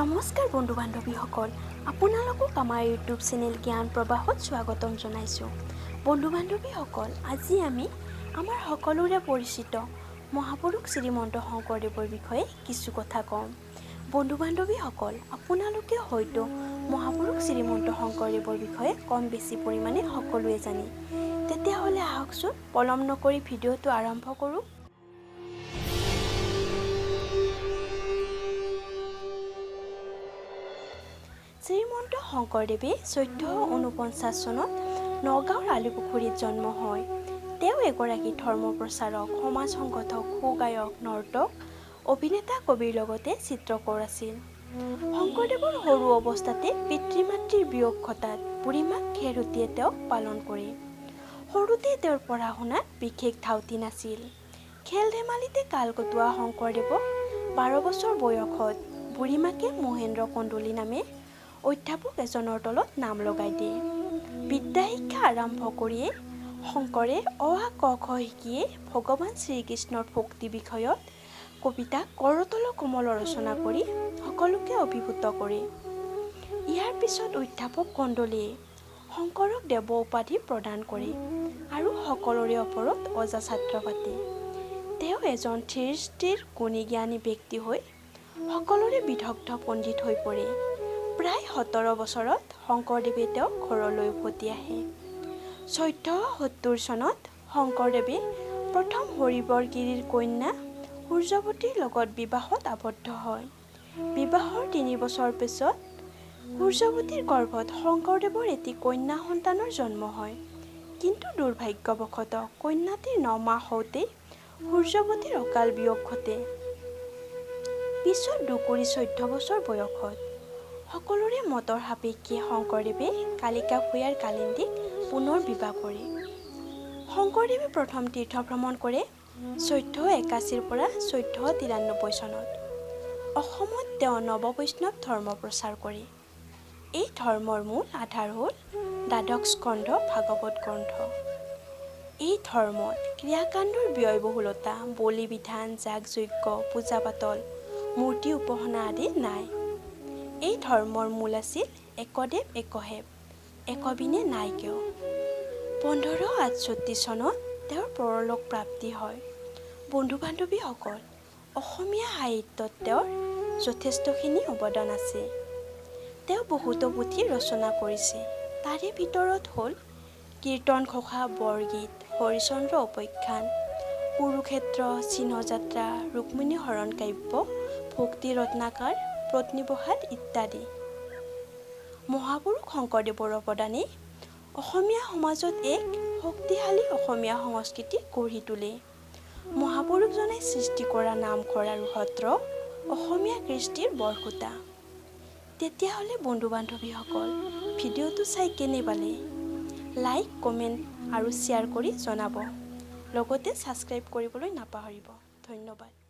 নমস্কাৰ বন্ধু বান্ধৱীসকল, আপোনালোকক আমাৰ ইউটিউব চেনেল জ্ঞান প্ৰবাহত স্বাগতম জনাইছোঁ। বন্ধু বান্ধৱীসকল, আজি আমি আমাৰ সকলোৰে পৰিচিত মহাপুৰুষ শ্ৰীমন্ত শংকৰদেৱৰ বিষয়ে কিছু কথা ক'ম। বন্ধু বান্ধৱীসকল, আপোনালোকে হয়তো মহাপুৰুষ শ্ৰীমন্ত শংকৰদেৱৰ বিষয়ে কম বেছি পৰিমাণে সকলোৱে জানে। তেতিয়াহ'লে আহকচোন পলম নকৰি ভিডিঅ'টো আৰম্ভ কৰোঁ। শ্ৰীমন্ত শংকৰদেৱে ১৪৪৯ চনত নগাঁৱৰ আলিপুখুৰীত জন্ম হয়। তেওঁ এগৰাকী ধৰ্ম প্ৰচাৰক, সমাজ সংগঠক, সুগায়ক, নৰ্তক, অভিনেতা, কবিৰ লগতে চিত্ৰকৰ আছিল। শংকৰদেৱৰ সৰু অৱস্থাতে পিতৃ মাতৃৰ বিয়োগ ঘটাত বুঢ়ীমাক খেৰসূতীয়ে তেওঁক পালন কৰে। সৰুতে তেওঁৰ পঢ়া শুনাত বিশেষ ধাউতি নাছিল। খেল ধেমালিতে কাল কটোৱা শংকৰদেৱক ১২ বছৰ বয়সত বুঢ়ীমাকে মহেন্দ্ৰ কন্দলী নামে অধ্যাপক এজনৰ তলত নাম লগাই দিয়ে। বিদ্যা শিক্ষা আৰম্ভ কৰিয়ে শংকৰে অ আ ক খ শিকিয়ে ভগৱান শ্ৰীকৃষ্ণৰ ভক্তি বিষয়ত কবিতা কৰতল কমল ৰচনা কৰি সকলোকে অভিভূত কৰে। ইয়াৰ পিছত অধ্যাপক কন্দলীয়ে শংকৰক দেৱ উপাধি প্ৰদান কৰে আৰু সকলোৰে ওপৰত অজা ছাত্ৰ পাতে। তেওঁ এজন ধীৰ স্থিৰ গুণী জ্ঞানী ব্যক্তি হৈ সকলোৰে বিদগ্ধ পণ্ডিত হৈ পৰে। প্ৰায় ১৭ বছৰত শংকৰদেৱে তেওঁক ঘৰলৈ উভতি আহে। ১৪৭০ চনত শংকৰদেৱে প্ৰথম হৰিবৰগিৰিৰ কন্যা সূৰ্যৱতীৰ লগত বিবাহত আবদ্ধ হয়। বিবাহৰ ৩ বছৰ পিছত সূৰ্যৱতীৰ গৰ্ভত শংকৰদেৱৰ এটি কন্যা সন্তানৰ জন্ম হয়। কিন্তু দুৰ্ভাগ্যবশতঃ কন্যাটিৰ ৯ মাহ হওঁতেই সূৰ্যৱতীৰ অকাল বিয়োগ ঘটে। পিছত দুকুৰি ১৪ বছৰ বয়সত সকলোৰে মতৰ সাপেক্ষে শংকৰদেৱে কালিকা ভূঞাৰ কালিন্দীক পুনৰ বিবাহ কৰে। শংকৰদেৱে প্ৰথম তীৰ্থ ভ্ৰমণ কৰে ১৪৮১ পৰা ১৪৯৩ চনত। অসমত তেওঁ নৱ বৈষ্ণৱ ধৰ্ম প্ৰচাৰ কৰে। এই ধৰ্মৰ মূল আধাৰ হ'ল দ্বাদশ স্কন্ধ ভাগৱত গ্ৰন্থ। এই ধৰ্মত ক্ৰিয়াকাণ্ডৰ ব্যয়বহুলতা, বলি বিধান, যাগ যজ্ঞ, পূজা পাতল, মূৰ্তি উপাসনা আদি নাই। এই ধৰ্মৰ মূল আছিল একদেৱ একহেৱ, একবিনে নাই কেও। ১৫৬৮ চনত তেওঁৰ পৰলোক প্ৰাপ্তি হয়। বন্ধু বান্ধৱীসকল, অসমীয়া সাহিত্যত তেওঁৰ যথেষ্টখিনি অৱদান আছে। তেওঁ বহুতো পুথি ৰচনা কৰিছে। তাৰে ভিতৰত হ'ল কীৰ্তন ঘোষা, বৰগীত, হৰিচন্দ্ৰ উপাখ্যান, কুৰুক্ষেত্ৰ, চিহ্নযাত্ৰা, ৰুক্মিণী হৰণ কাব্য, ভক্তি ৰত্নাকাৰ, পত্নীপ্ৰসাদ ইত্যাদি। মহাপুৰুষ শংকৰদেৱৰ অৱদানে অসমীয়া সমাজত এক শক্তিশালী অসমীয়া সংস্কৃতি গঢ়ি তোলে। মহাপুৰুষজনে সৃষ্টি কৰা নামঘৰ আৰু সত্ৰ অসমীয়া কৃষ্টিৰ বৰসূতা। তেতিয়াহ'লে বন্ধু বান্ধৱীসকল, ভিডিঅ'টো চাই কেনে পালে? লাইক, কমেণ্ট আৰু শ্বেয়াৰ কৰি জনাব। লগতে ছাবস্ক্ৰাইব কৰিবলৈ নাপাহৰিব। ধন্যবাদ।